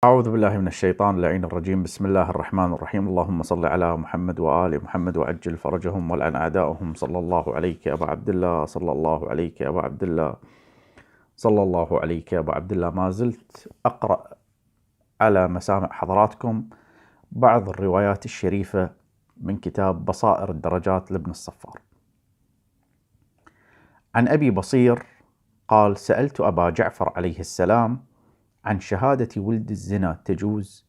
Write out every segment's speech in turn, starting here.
أعوذ بالله من الشيطان اللعين الرجيم. بسم الله الرحمن الرحيم. اللهم صل على محمد وآل محمد وعجل فرجهم والعن أعداءهم. صلى الله عليك يا أبا عبد الله، صلى الله عليك يا أبا عبد الله، صلى الله عليك يا أبا عبد الله. ما زلت أقرأ على مسامع حضراتكم بعض الروايات الشريفة من كتاب بصائر الدرجات لابن الصفار. عن أبي بصير قال: سألت أبا جعفر عليه السلام عن شهادة ولد الزنا تجوز؟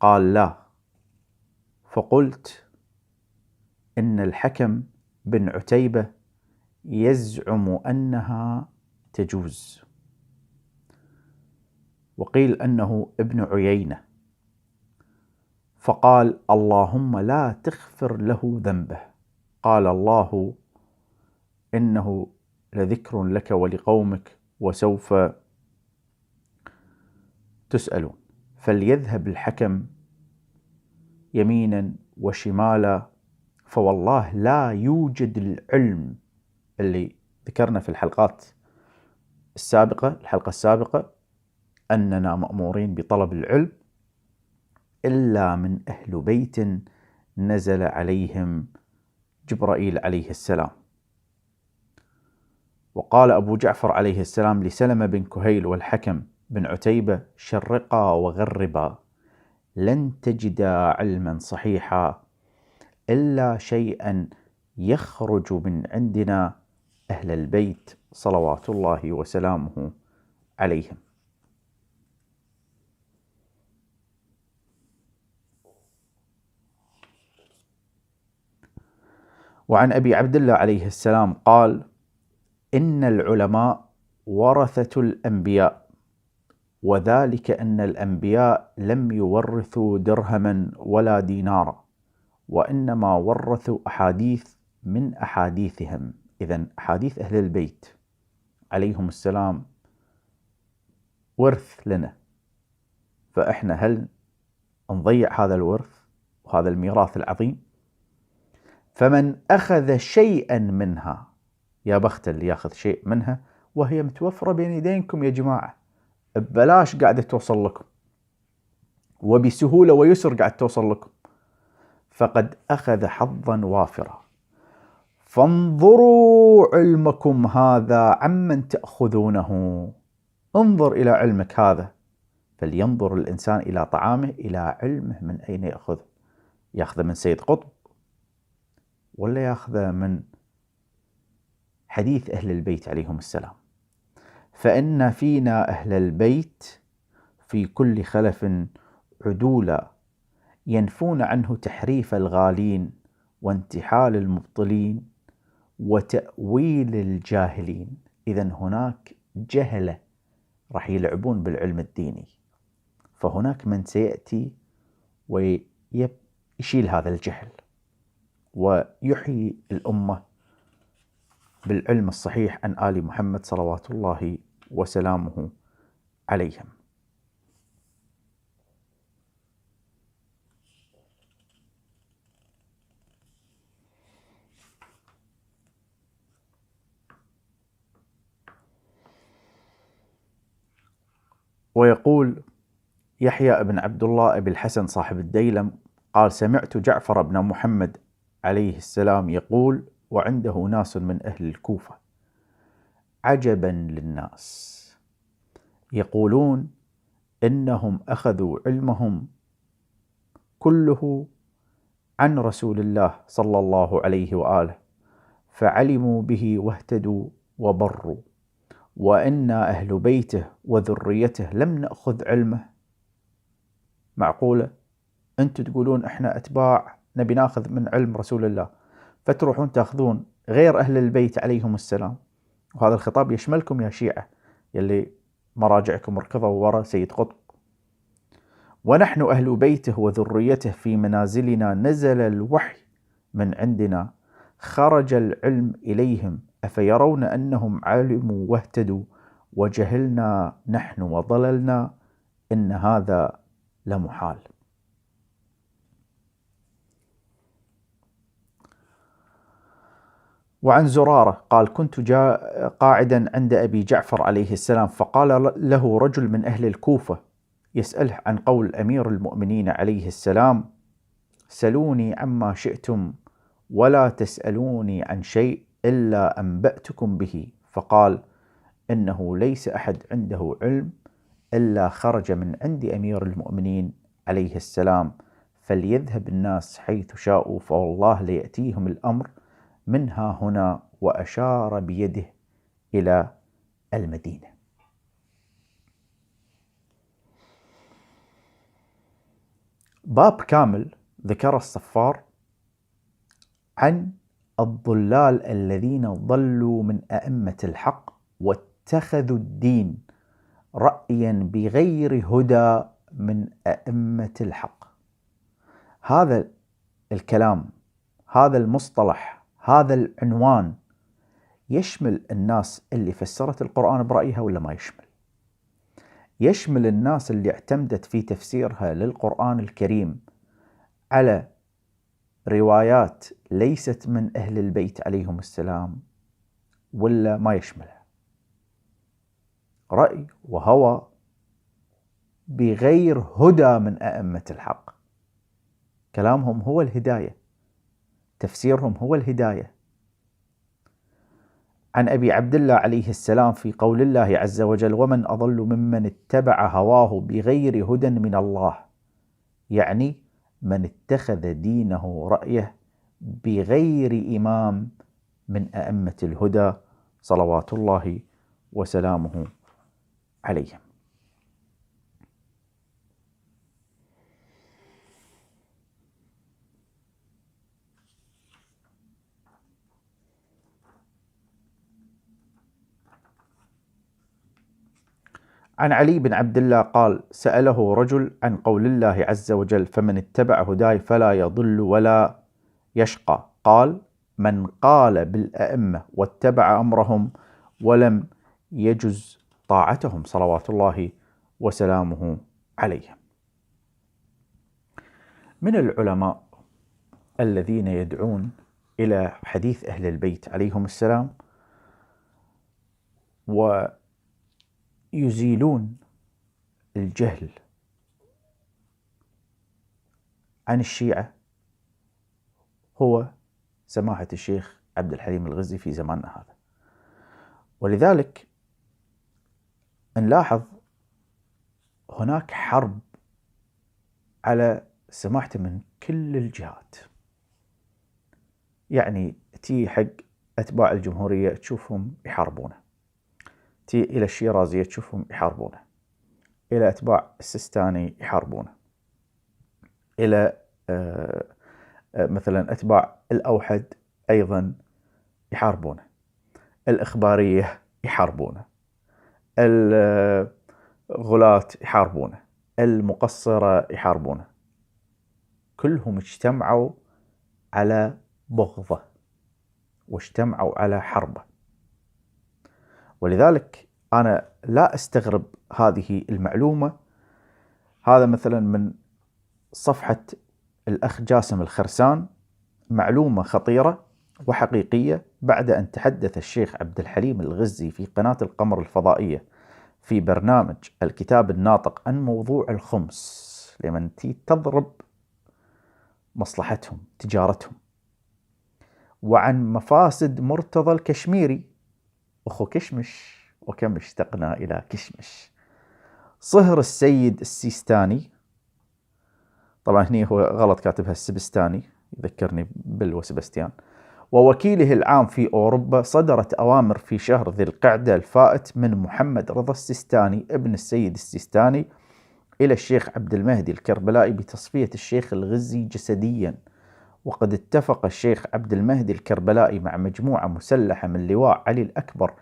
قال: لا. فقلت: إن الحكم بن عتيبة يزعم أنها تجوز، وقيل أنه ابن عيينة. فقال: اللهم لا تغفر له ذنبه. قال الله: إنه لذكر لك ولقومك وسوف تسألون. فليذهب الحكم يمينا وشمالا، فوالله لا يوجد العلم اللي ذكرنا في الحلقة السابقة أننا مأمورين بطلب العلم إلا من أهل بيت نزل عليهم جبرائيل عليه السلام. وقال أبو جعفر عليه السلام لسلمة بن كهيل والحكم بن عتيبة: شرقا وغربا، لن تجدا علما صحيحا إلا شيئا يخرج من عندنا أهل البيت صلوات الله وسلامه عليهم. وعن أبي عبد الله عليه السلام قال: إن العلماء ورثة الأنبياء، وذلك أن الأنبياء لم يورثوا درهما ولا دينارا، وإنما ورثوا أحاديث من أحاديثهم. إذن أحاديث أهل البيت عليهم السلام ورث لنا، فإحنا هل نضيع هذا الورث وهذا الميراث العظيم؟ فمن أخذ شيئا منها، يا بخت اللي ياخذ شيء منها وهي متوفرة بين يدينكم يا جماعة، ببلاش قاعدة توصل لكم وبسهولة ويسر قاعد توصل لكم، فقد أخذ حظا وافرا. فانظروا علمكم هذا عمن تأخذونه. انظر إلى علمك هذا. فلينظر الإنسان إلى طعامه، إلى علمه من أين يأخذ. يأخذ من سيد قطب ولا يأخذ من حديث أهل البيت عليهم السلام؟ فإن فينا أهل البيت في كل خلف عدولا ينفون عنه تحريف الغالين وانتحال المبطلين وتأويل الجاهلين. إذن هناك جهلة راح يلعبون بالعلم الديني، فهناك من سيأتي ويشيل هذا الجهل ويحيي الأمة بالعلم الصحيح عن آل محمد صلوات الله وسلامه عليهم. ويقول يحيى بن عبد الله بن الحسن صاحب الديلم قال: سمعت جعفر بن محمد عليه السلام يقول وعنده ناس من أهل الكوفة: عجبا للناس، يقولون إنهم أخذوا علمهم كله عن رسول الله صلى الله عليه وآله، فعلموا به واهتدوا وبروا، وإنا أهل بيته وذريته لم نأخذ علمه. معقولة أنتم تقولون إحنا أتباع نبي ناخذ من علم رسول الله، فتروحون تأخذون غير أهل البيت عليهم السلام؟ وهذا الخطاب يشملكم يا شيعة يلي مراجعكم ركضوا وراء سيد قطب. ونحن أهل بيته وذريته في منازلنا نزل الوحي من عندنا، خرج العلم إليهم، أفيرون أنهم علموا واهتدوا وجهلنا نحن وضللنا؟ إن هذا لمحال. وعن زرارة قال: كنت قاعدا عند أبي جعفر عليه السلام، فقال له رجل من أهل الكوفة: يسأله عن قول أمير المؤمنين عليه السلام: سلوني عما شئتم ولا تسألوني عن شيء إلا أنبأتكم به. فقال: إنه ليس أحد عنده علم إلا خرج من عند أمير المؤمنين عليه السلام، فليذهب الناس حيث شاءوا فوالله ليأتيهم الأمر من ها هنا، وأشار بيده إلى المدينة. باب كامل ذكر الصفار عن الضلال الذين ضلوا من أئمة الحق واتخذوا الدين رأيا بغير هدى من أئمة الحق. هذا الكلام، هذا المصطلح، هذا العنوان يشمل الناس اللي فسرت القرآن برأيها ولا ما يشمل؟ يشمل الناس اللي اعتمدت في تفسيرها للقرآن الكريم على روايات ليست من أهل البيت عليهم السلام ولا ما يشملها؟ رأي وهوى بغير هدى من أئمة الحق. كلامهم هو الهداية، تفسيرهم هو الهداية. عن أبي عبد الله عليه السلام في قول الله عز وجل: ومن أضل ممن اتبع هواه بغير هدى من الله، يعني من اتخذ دينه رأيه بغير إمام من أئمة الهدى صلوات الله وسلامه عليهم. عن علي بن عبد الله قال: سأله رجل عن قول الله عز وجل: فمن اتبع هداي فلا يضل ولا يشقى. قال: من قال بالأئمة واتبع أمرهم ولم يجز طاعتهم صلوات الله وسلامه عليهم. من العلماء الذين يدعون إلى حديث أهل البيت عليهم السلام ويزيلون الجهل عن الشيعة هو سماحة الشيخ عبد الحليم الغزي في زماننا هذا. ولذلك نلاحظ هناك حرب على سماحته من كل الجهات. يعني تي حق أتباع الجمهورية تشوفهم يحاربونه، تي إلى الشيرازية تشوفهم يحاربونه، إلى أتباع السيستاني يحاربونه، إلى مثلا أتباع الأوحد أيضا يحاربونه، الإخبارية يحاربونه، الغلاة يحاربونه، المقصرة يحاربونه. كلهم اجتمعوا على بغضه واجتمعوا على حربه. ولذلك أنا لا أستغرب هذه المعلومة. هذا مثلا من صفحة الأخ جاسم الخرسان، معلومة خطيرة وحقيقية. بعد أن تحدث الشيخ عبد الحليم الغزي في قناة القمر الفضائية في برنامج الكتاب الناطق عن موضوع الخمس، لمن تضرب مصلحتهم تجارتهم، وعن مفاسد مرتضى الكشميري أخو كشمش، وكم اشتقنا إلى كشمش، صهر السيد السيستاني، طبعا هني هو غلط كاتبها السبستاني، يذكرني بالوسبستيان، ووكيله العام في أوروبا. صدرت أوامر في شهر ذي القعدة الفائت من محمد رضا السيستاني ابن السيد السيستاني إلى الشيخ عبد المهدي الكربلائي بتصفية الشيخ الغزي جسديا. وقد اتفق الشيخ عبد المهدي الكربلائي مع مجموعة مسلحة من لواء علي الأكبر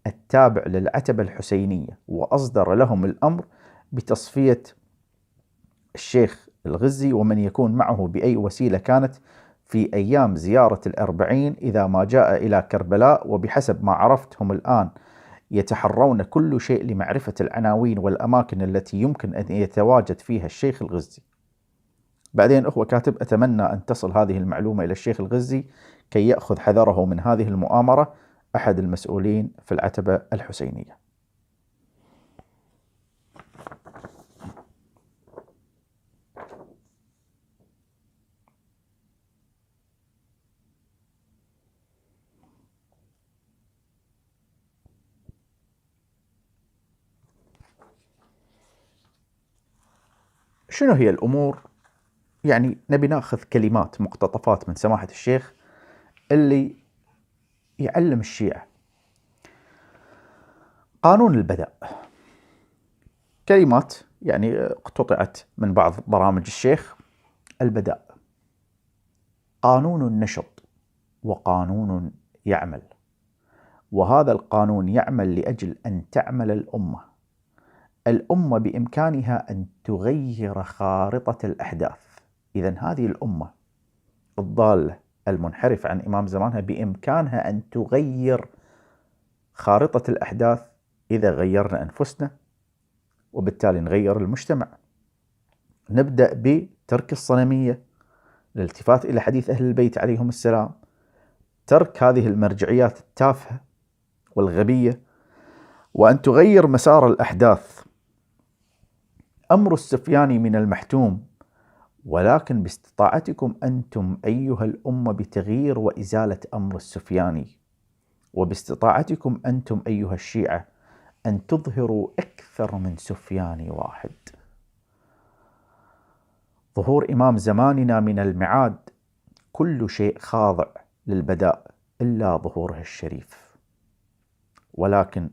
التابع للعتبة الحسينية، وأصدر لهم الأمر بتصفية الشيخ الغزي ومن يكون معه بأي وسيلة كانت في أيام زيارة الأربعين إذا ما جاء إلى كربلاء. وبحسب ما عرفت هم الآن يتحرون كل شيء لمعرفة العناوين والأماكن التي يمكن أن يتواجد فيها الشيخ الغزي. بعدين أخوة كاتب: أتمنى أن تصل هذه المعلومة إلى الشيخ الغزي كي يأخذ حذره من هذه المؤامرة أحد المسؤولين في العتبة الحسينية. شنو هي الأمور؟ يعني نبي ناخذ كلمات مقتطفات من سماحة الشيخ اللي يعلم الشيعة. قانون البداء، كلمات يعني اقتطعت من بعض برامج الشيخ. البداء قانون نشط وقانون يعمل، وهذا القانون يعمل لأجل أن تعمل الأمة بإمكانها أن تغير خارطة الأحداث. إذن هذه الأمة الضالة المنحرفة عن إمام زمانها بإمكانها أن تغير خارطة الأحداث إذا غيرنا أنفسنا، وبالتالي نغير المجتمع. نبدأ بترك الصنمية، الالتفات إلى حديث أهل البيت عليهم السلام، ترك هذه المرجعيات التافهة والغبية، وأن تغير مسار الأحداث. أمر السفياني من المحتوم، ولكن باستطاعتكم أنتم أيها الأمة بتغيير وإزالة أمر السفياني، وباستطاعتكم أنتم أيها الشيعة أن تظهروا أكثر من سفياني واحد. ظهور إمام زماننا من المعاد، كل شيء خاضع للبداء إلا ظهوره الشريف، ولكن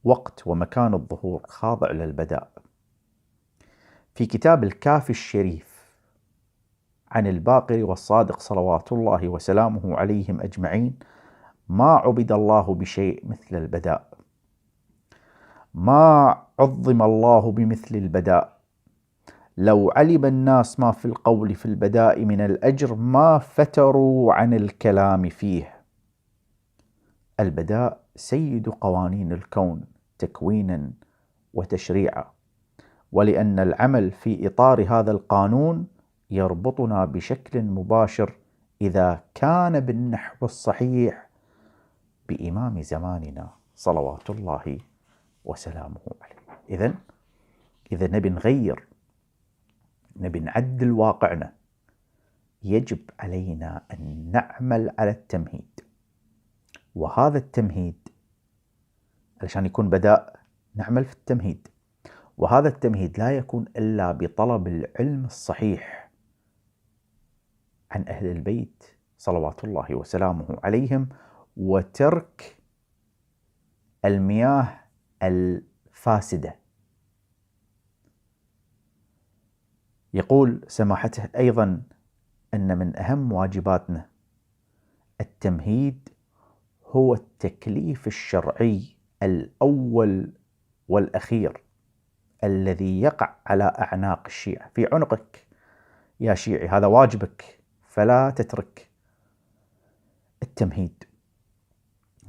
وقت ومكان الظهور خاضع للبداء. في كتاب الكافي الشريف عن الباقر والصادق صلوات الله وسلامه عليهم أجمعين، ما عبد الله بشيء مثل البداء، ما عظم الله بمثل البداء. لو علم الناس ما في القول في البداء من الأجر ما فتروا عن الكلام فيه. البداء سيد قوانين الكون تكوينا وتشريعا، ولأن العمل في إطار هذا القانون يربطنا بشكل مباشر إذا كان بالنحو الصحيح بإمام زماننا صلوات الله وسلامه عليه. إذا نبي نغير، نبي نعدل واقعنا، يجب علينا أن نعمل على التمهيد. وهذا التمهيد علشان يكون بداء نعمل في التمهيد، وهذا التمهيد لا يكون إلا بطلب العلم الصحيح عن أهل البيت صلوات الله وسلامه عليهم، وترك المياه الفاسدة. يقول سماحته أيضا أن من أهم واجباتنا التمهيد هو التكليف الشرعي الأول والأخير الذي يقع على أعناق الشيعة، في عنقك يا شيعي، هذا واجبك، فلا تترك التمهيد.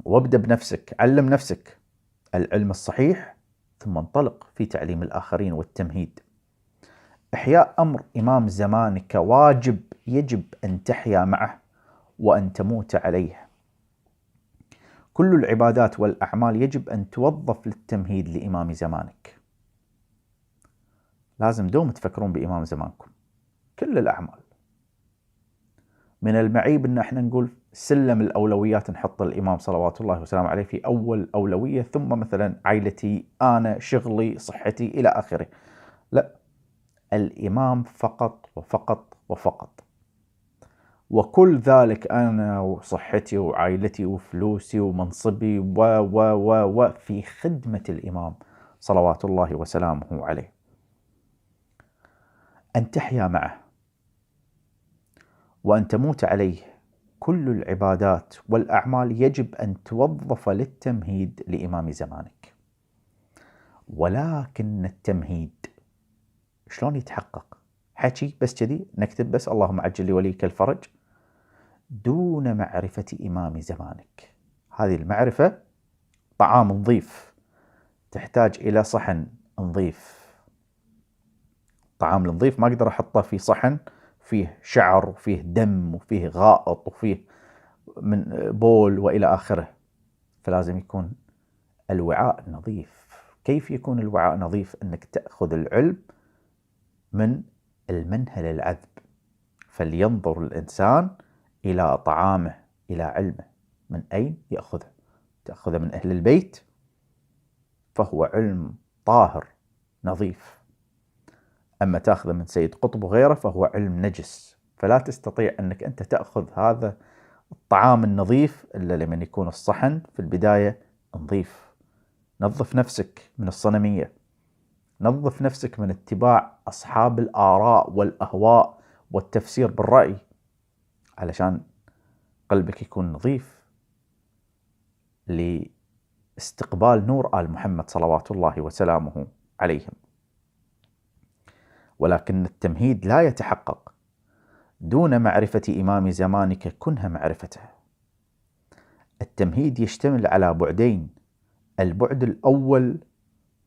وابدأ بنفسك، علم نفسك العلم الصحيح، ثم انطلق في تعليم الآخرين والتمهيد. إحياء أمر إمام زمانك واجب يجب أن تحيا معه وأن تموت عليه. كل العبادات والأعمال يجب أن توظف للتمهيد لإمام زمانك. لازم دوم تفكرون بإمام زمانكم. كل الأعمال، من المعيب أن احنا نقول سلم الأولويات نحط الإمام صلوات الله وسلامه عليه في أول أولوية، ثم مثلا عائلتي، أنا، شغلي، صحتي إلى آخره. لا، الإمام فقط وفقط وفقط، وكل ذلك أنا وصحتي وعائلتي وفلوسي ومنصبي و في خدمة الإمام صلوات الله وسلامه عليه. أن تحيا معه وأن تموت عليه. كل العبادات والأعمال يجب أن توظف للتمهيد لإمام زمانك. ولكن التمهيد شلون يتحقق؟ حكي بس كذي نكتب بس اللهم عجل لوليك الفرج دون معرفة إمام زمانك. هذه المعرفة طعام نظيف، تحتاج إلى صحن نظيف. طعام نظيف ما أقدر أحطه في صحن فيه شعر وفيه دم وفيه غائط وفيه من بول وإلى آخره، فلازم يكون الوعاء نظيف. كيف يكون الوعاء نظيف؟ أنك تأخذ العلم من المنهل العذب. فلينظر الإنسان إلى طعامه، إلى علمه، من أين يأخذه؟ تأخذه من أهل البيت، فهو علم طاهر نظيف. أما تأخذه من سيد قطب وغيره فهو علم نجس، فلا تستطيع أنك أنت تأخذ هذا الطعام النظيف إلا لمن يكون الصحن في البداية نظيف. نظف نفسك من الصنمية، نظف نفسك من اتباع أصحاب الآراء والأهواء والتفسير بالرأي، علشان قلبك يكون نظيف لاستقبال نور آل محمد صلوات الله وسلامه عليهم. ولكن التمهيد لا يتحقق دون معرفة إمام زمانك كنه معرفته. التمهيد يشتمل على بعدين، البعد الأول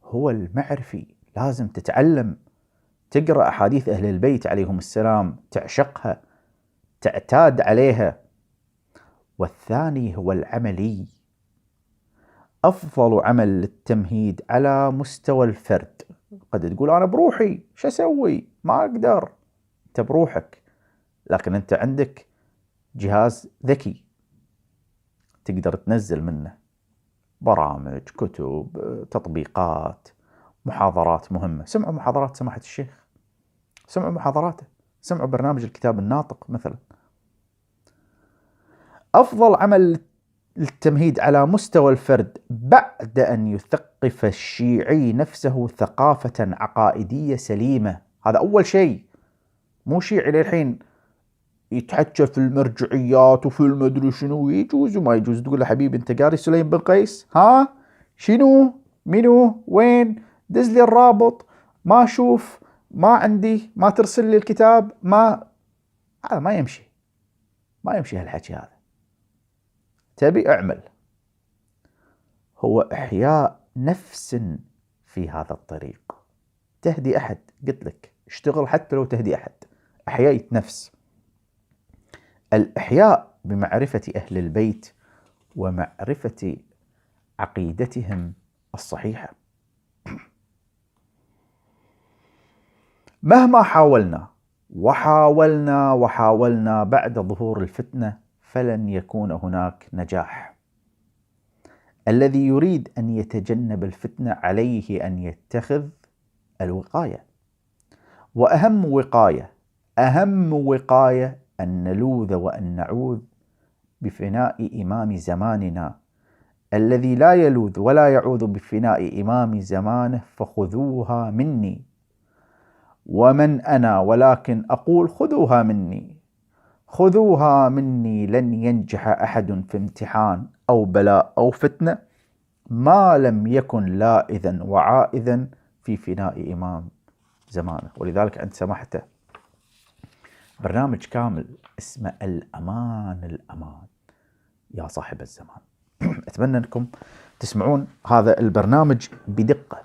هو المعرفي، لازم تتعلم، تقرأ أحاديث أهل البيت عليهم السلام، تعشقها، تعتاد عليها. والثاني هو العملي. أفضل عمل للتمهيد على مستوى الفرد. قد تقول أنا بروحي شو أسوي، ما أقدر. أنت بروحك، لكن أنت عندك جهاز ذكي تقدر تنزل منه برامج، كتب، تطبيقات، محاضرات مهمة. سمعوا محاضرات سماحة الشيخ، سمعوا محاضراته، سمعوا برنامج الكتاب الناطق مثلا. أفضل عمل للتمهيد على مستوى الفرد بعد أن يثقف الشيعي نفسه ثقافة عقائدية سليمة. هذا أول شيء. مو شيعي للحين يتحكى في المرجعيات وفي المدري شنو، يجوز وما يجوز. تقول له حبيبي أنت قاري سليم بن قيس؟ ها شنو منو وين؟ دز لي الرابط، ما أشوف، ما عندي، ما ترسل لي الكتاب، ما هذا ما يمشي، ما يمشي هالحكي هذا. تبي اعمل. هو إحياء نفس في هذا الطريق. تهدي أحد، قلت لك اشتغل حتى لو تهدي أحد، أحياء نفس. الإحياء بمعرفة أهل البيت ومعرفة عقيدتهم الصحيحة. مهما حاولنا وحاولنا بعد ظهور الفتنة فلن يكون هناك نجاح. الذي يريد أن يتجنب الفتنة عليه أن يتخذ الوقاية. وأهم وقاية أن نلوذ وأن نعوذ بفناء إمام زماننا الذي لا يلوذ ولا يعوذ بفناء إمام زمانه. فخذوها مني، ومن أنا ولكن أقول خذوها مني. خذوها مني، لن ينجح أحد في امتحان أو بلاء أو فتنة ما لم يكن لاذا وعائذا في فناء إمام زمانه. ولذلك عند سماحته برنامج كامل اسمه الأمان يا صاحب الزمان. أتمنى أنكم تسمعون هذا البرنامج بدقة.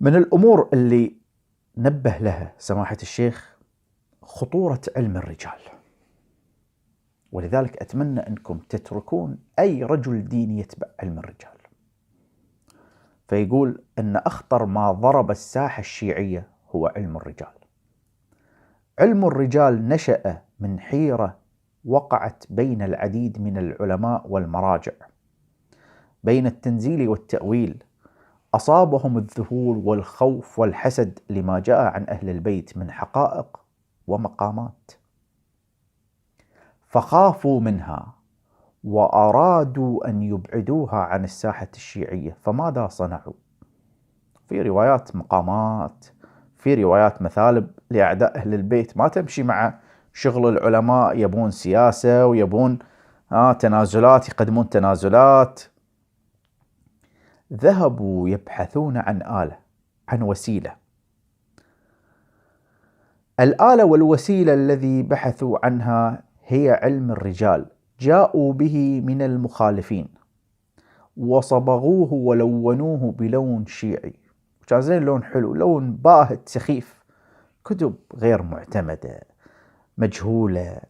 من الأمور اللي نبه لها سماحة الشيخ خطورة علم الرجال، ولذلك أتمنى أنكم تتركون أي رجل ديني يتبع علم الرجال. فيقول أن أخطر ما ضرب الساحة الشيعية هو علم الرجال. علم الرجال نشأ من حيرة وقعت بين العديد من العلماء والمراجع، بين التنزيل والتأويل. أصابهم الذهول والخوف والحسد لما جاء عن أهل البيت من حقائق ومقامات، فخافوا منها وأرادوا أن يبعدوها عن الساحة الشيعية. فماذا صنعوا؟ في روايات مقامات، في روايات مثالب لأعداء أهل البيت ما تمشي مع شغل العلماء. يبون سياسة ويبون تنازلات، يقدمون تنازلات. ذهبوا يبحثون عن آلة، عن وسيلة. الآلة والوسيلة الذي بحثوا عنها هي علم الرجال. جاءوا به من المخالفين وصبغوه ولونوه بلون شيعي، كان زين، لون حلو، لون باهت سخيف. كتب غير معتمدة، مجهولة،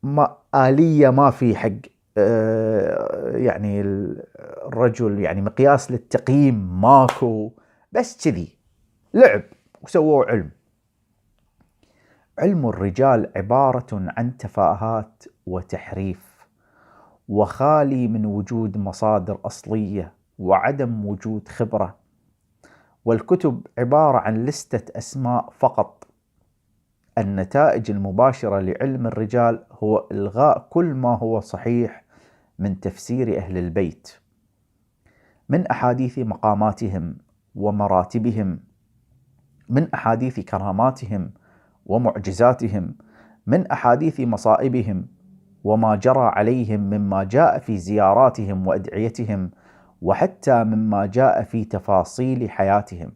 ما آلية، ما في حق يعني الرجل، يعني مقياس للتقييم ماكو، بس كذي لعب وسووا علم. علم الرجال عبارة عن تفاهات وتحريف، وخالي من وجود مصادر أصلية وعدم وجود خبرة. والكتب عبارة عن لستة أسماء فقط. النتائج المباشرة لعلم الرجال هو إلغاء كل ما هو صحيح من تفسير أهل البيت من أحاديث مقاماتهم ومراتبهم، من أحاديث كراماتهم ومعجزاتهم، من أحاديث مصائبهم وما جرى عليهم مما جاء في زياراتهم وأدعيتهم، وحتى مما جاء في تفاصيل حياتهم،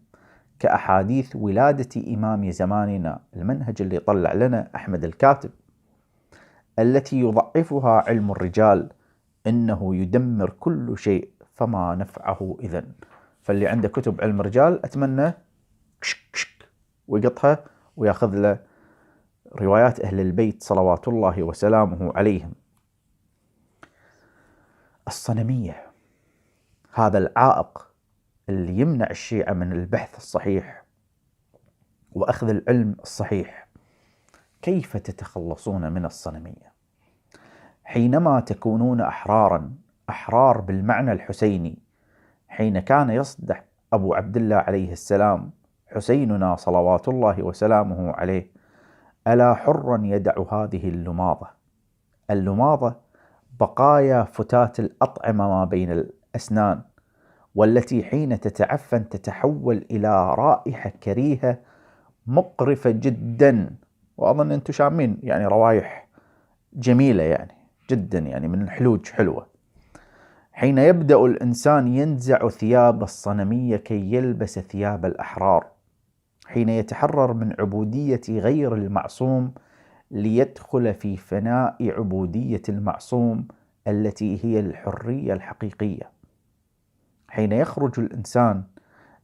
كأحاديث ولادة إمام زماننا، المنهج اللي طلع لنا أحمد الكاتب، التي يضعفها علم الرجال، إنه يدمر كل شيء فما نفعه إذن. فاللي عنده كتب علم الرجال أتمنى ويقطها وياخذ له روايات أهل البيت صلوات الله وسلامه عليهم. الصنمية، هذا العائق اللي يمنع الشيعة من البحث الصحيح وأخذ العلم الصحيح. كيف تتخلصون من الصنمية؟ حينما تكونون أحرار بالمعنى الحسيني، حين كان يصدح أبو عبد الله عليه السلام حسيننا صلوات الله وسلامه عليه: ألا حرا يدع هذه اللماضة. اللماضة بقايا فتات الأطعمة ما بين الأسنان، والتي حين تتعفن تتحول إلى رائحة كريهة مقرفة جدا، وأظن أنتم شامين يعني روايح جميلة يعني جدا، يعني من الحلوج حلوة. حين يبدأ الإنسان ينزع ثياب الصنمية كي يلبس ثياب الأحرار، حين يتحرر من عبودية غير المعصوم ليدخل في فناء عبودية المعصوم التي هي الحرية الحقيقية، حين يخرج الإنسان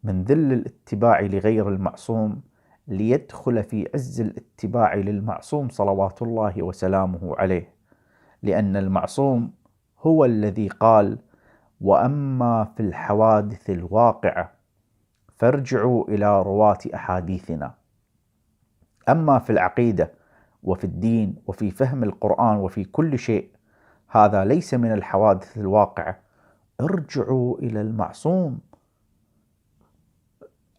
من ذل الاتباع لغير المعصوم ليدخل في عز الاتباع للمعصوم صلوات الله وسلامه عليه، لأن المعصوم هو الذي قال: وأما في الحوادث الواقعة فارجعوا إلى رواة أحاديثنا. أما في العقيدة وفي الدين وفي فهم القرآن وفي كل شيء، هذا ليس من الحوادث الواقعة، ارجعوا إلى المعصوم.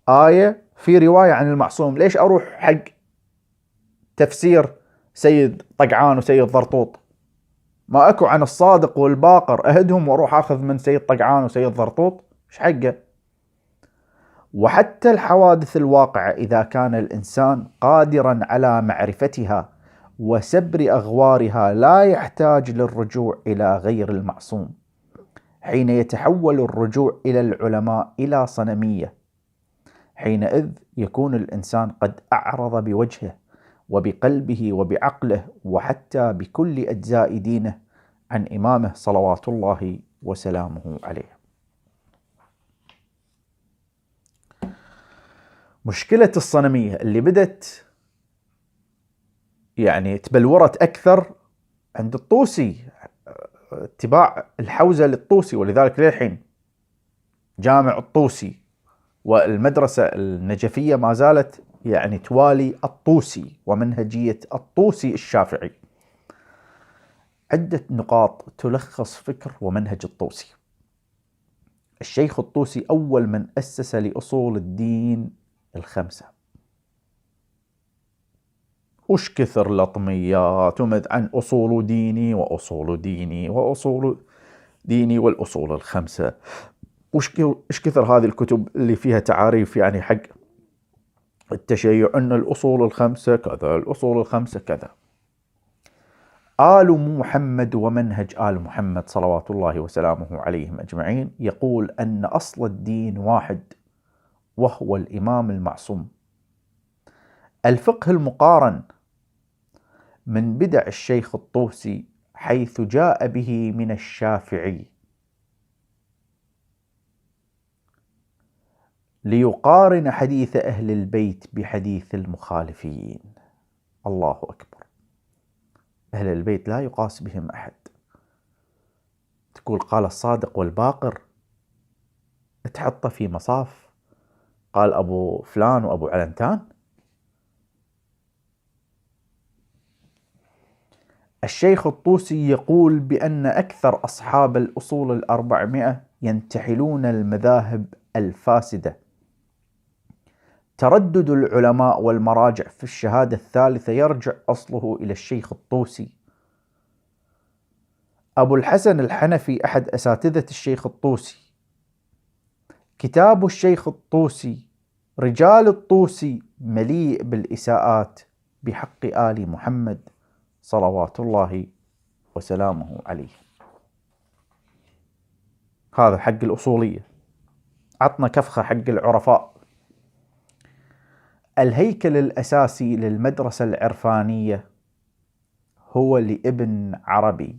آية في رواية عن المعصوم، ليش أروح حق تفسير سيد طقعان وسيد ضرطوط؟ ما أكو عن الصادق والباقر أهدهم وأروح أخذ من سيد طقعان وسيد ضرطوط؟ إيش حقه؟ وحتى الحوادث الواقعة إذا كان الإنسان قادرا على معرفتها وسبر أغوارها لا يحتاج للرجوع إلى غير المعصوم. حين يتحول الرجوع إلى العلماء إلى صنمية، حينئذ يكون الإنسان قد أعرض بوجهه وبقلبه وبعقله وحتى بكل أجزاء دينه عن إمامه صلوات الله وسلامه عليه. مشكلة الصنمية اللي بدت يعني تبلورت أكثر عند الطوسي، اتباع الحوزة للطوسي، ولذلك للحين جامع الطوسي والمدرسة النجفية ما زالت يعني توالي الطوسي ومنهجية الطوسي الشافعي. عدة نقاط تلخص فكر ومنهج الطوسي. الشيخ الطوسي أول من أسس لأصول الدين الخمسة. وش كثر لطميات ومد عن أصول ديني وأصول ديني وأصول ديني والأصول الخمسة، وش كثر هذه الكتب اللي فيها تعاريف يعني حق التشيع، أن الأصول الخمسة كذا، الأصول الخمسة كذا. آل محمد ومنهج آل محمد صلوات الله وسلامه عليهم أجمعين يقول أن أصل الدين واحد، وهو الإمام المعصوم. الفقه المقارن من بدع الشيخ الطوسي حيث جاء به من الشافعي ليقارن حديث أهل البيت بحديث المخالفين. الله أكبر. أهل البيت لا يقاس بهم أحد. تقول قال الصادق والباقر، تحطه في مصاف قال أبو فلان وأبو علنتان. الشيخ الطوسي يقول بأن أكثر أصحاب الأصول 400 ينتحلون المذاهب الفاسدة تردد العلماء والمراجع في الشهادة الثالثة يرجع أصله إلى الشيخ الطوسي. أبو الحسن الحنفي أحد أساتذة الشيخ الطوسي. كتاب الشيخ الطوسي رجال الطوسي مليء بالإساءات بحق آل محمد صلوات الله وسلامه عليه. هذا حق الأصولية. عطنا كفخة حق العرفاء. الهيكل الأساسي للمدرسة العرفانية هو لابن عربي،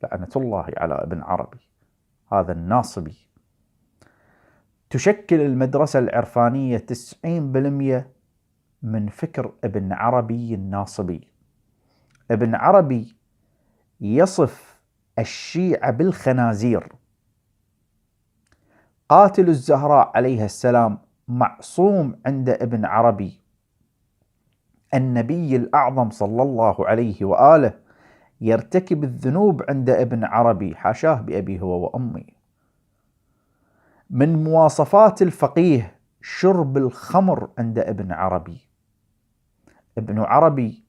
لعنة الله على ابن عربي هذا الناصبي. تشكل المدرسة العرفانية 90% من فكر ابن عربي الناصبي. ابن عربي يصف الشيعة بالخنازير. قاتل الزهراء عليه السلام معصوم عند ابن عربي. النبي الأعظم صلى الله عليه وآله يرتكب الذنوب عند ابن عربي، حاشاه بأبي هو وأمي. من مواصفات الفقيه شرب الخمر عند ابن عربي. ابن عربي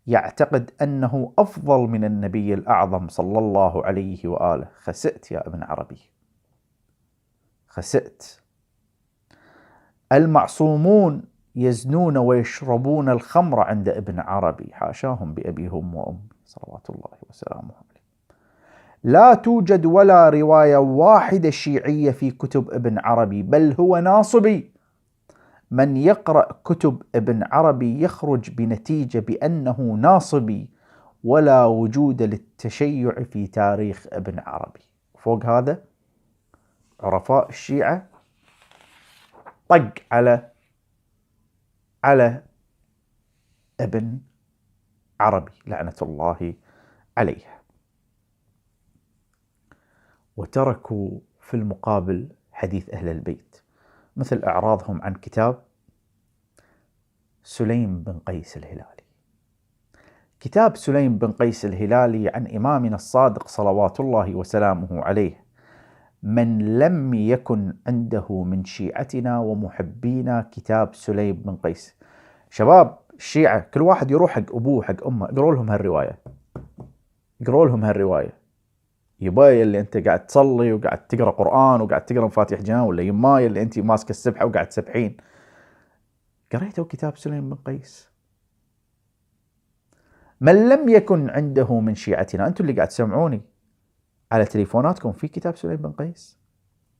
يعتقد أنه أفضل من النبي الأعظم صلى الله عليه وآله. خسئت يا ابن عربي، خسئت. المعصومون يزنون ويشربون الخمر عند ابن عربي، حاشاهم بأبيهم وأمي صلوات الله وسلامه عليه. لا توجد ولا رواية واحدة شيعية في كتب ابن عربي، بل هو ناصبي. من يقرأ كتب ابن عربي يخرج بنتيجة بأنه ناصبي، ولا وجود للتشيع في تاريخ ابن عربي. فوق هذا عرفاء الشيعة طق على ابن عربي لعنة الله عليه. وتركوا في المقابل حديث أهل البيت، مثل إعراضهم عن كتاب سليم بن قيس الهلالي. كتاب سليم بن قيس الهلالي عن إمامنا الصادق صلوات الله وسلامه عليه: من لم يكن عنده من شيعتنا ومحبينا كتاب سليم بن قيس. شباب الشيعة كل واحد يروح حق أبوه حق أمه، اقروا لهم هالرواية، اقروا لهم هالرواية. يبايا اللي أنت قاعد تصلي وقاعد تقرأ قرآن وقاعد تقرأ مفاتيح جنان، ولا يمايا اللي أنت ماسك السبحة وقاعد تسبحين، قريتوا كتاب سليم بن قيس؟ من لم يكن عنده من شيعتنا، أنتم اللي قاعد تسمعوني على تليفوناتكم في كتاب سليم بن قيس؟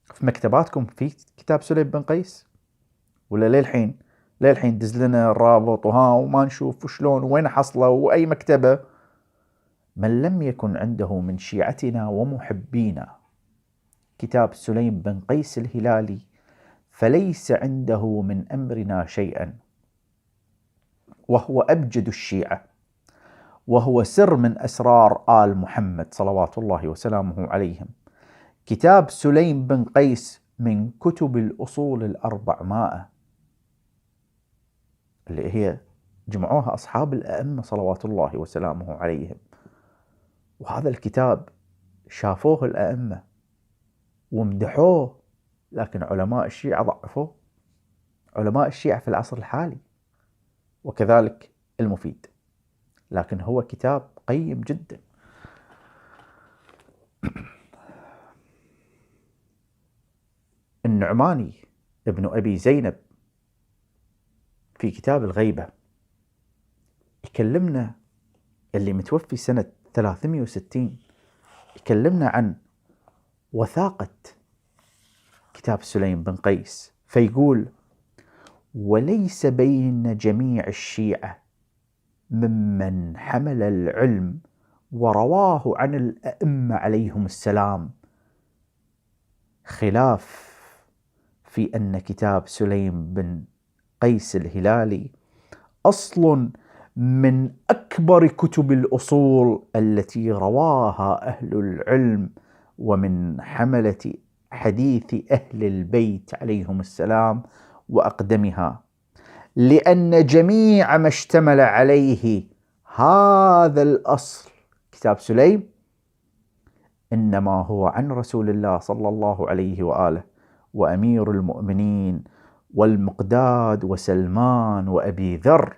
في مكتباتكم في كتاب سليم بن قيس؟ ولا للحين دز لنا الرابط وما نشوف وشلون وين حصله وأي مكتبة؟ من لم يكن عنده من شيعتنا ومحبينا كتاب سليم بن قيس الهلالي فليس عنده من أمرنا شيئا، وهو أبجد الشيعة، وهو سر من أسرار آل محمد صلوات الله وسلامه عليهم. كتاب سليم بن قيس من كتب الأصول 400 اللي هي جمعوها أصحاب الأئمة صلوات الله وسلامه عليهم. وهذا الكتاب شافوه الأئمة ومدحوه، لكن علماء الشيعة ضعفوه، علماء الشيعة في العصر الحالي، وكذلك المفيد. لكن هو كتاب قيم جدا. النعماني ابن أبي زينب في كتاب الغيبة يكلمنا، اللي متوفي سنة 360، يكلمنا عن وثاقة كتاب سليم بن قيس، فيقول: وليس بين جميع الشيعة ممن حمل العلم ورواه عن الأئمة عليهم السلام خلاف في أن كتاب سليم بن قيس الهلالي أصل من أكبر كتب الأصول التي رواها أهل العلم ومن حملة حديث أهل البيت عليهم السلام وأقدمها، لأن جميع ما اشتمل عليه هذا الأصل كتاب سليم إنما هو عن رسول الله صلى الله عليه وآله وأمير المؤمنين والمقداد وسلمان وأبي ذر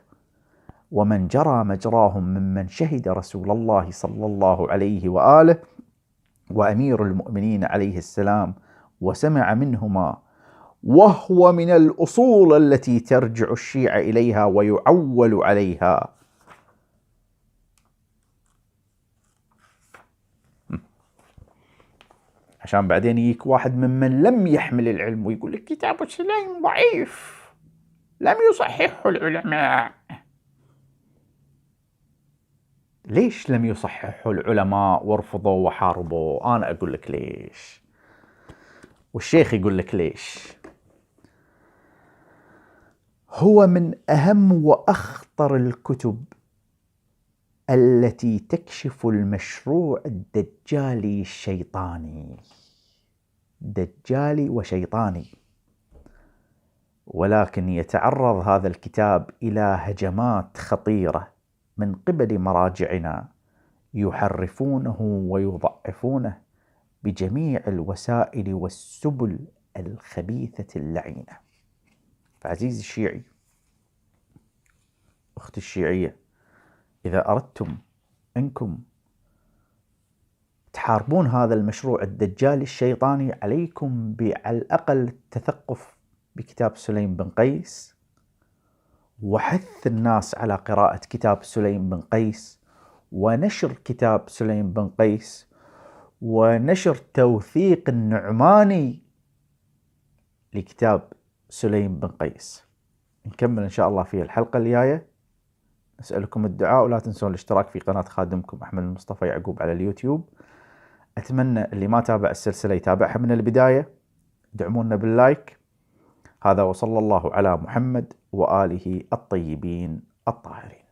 ومن جرى مجراهم ممن شهد رسول الله صلى الله عليه وآله وأمير المؤمنين عليه السلام وسمع منهما، وهو من الأصول التي ترجع الشيعة إليها ويعول عليها. عشان بعدين يجيك واحد ممن لم يحمل العلم ويقول لك كتاب سليم ضعيف لم يصححه العلماء. ليش لم يصححه العلماء ورفضوا وحاربوا؟ أنا أقول لك ليش، والشيخ يقول لك ليش. هو من أهم وأخطر الكتب التي تكشف المشروع الدجالي الشيطاني، دجالي وشيطاني، ولكن يتعرض هذا الكتاب إلى هجمات خطيرة من قبل مراجعنا يحرفونه ويضعفونه بجميع الوسائل والسبل الخبيثة اللعينة. فعزيزي الشيعي، أختي الشيعية، إذا أردتم أنكم تحاربون هذا المشروع الدجالي الشيطاني عليكم على الأقل التثقف بكتاب سليم بن قيس، وحث الناس على قراءة كتاب سليم بن قيس، ونشر كتاب سليم بن قيس، ونشر توثيق النعماني لكتاب سليم بن قيس. نكمل إن شاء الله في الحلقة الجاية. أسألكم الدعاء، ولا تنسون الاشتراك في قناة خادمكم أحمد المصطفى يعقوب على اليوتيوب. أتمنى اللي ما تابع السلسلة يتابعها من البداية، دعمونا باللايك. هذا وصلى الله على محمد وآله الطيبين الطاهرين.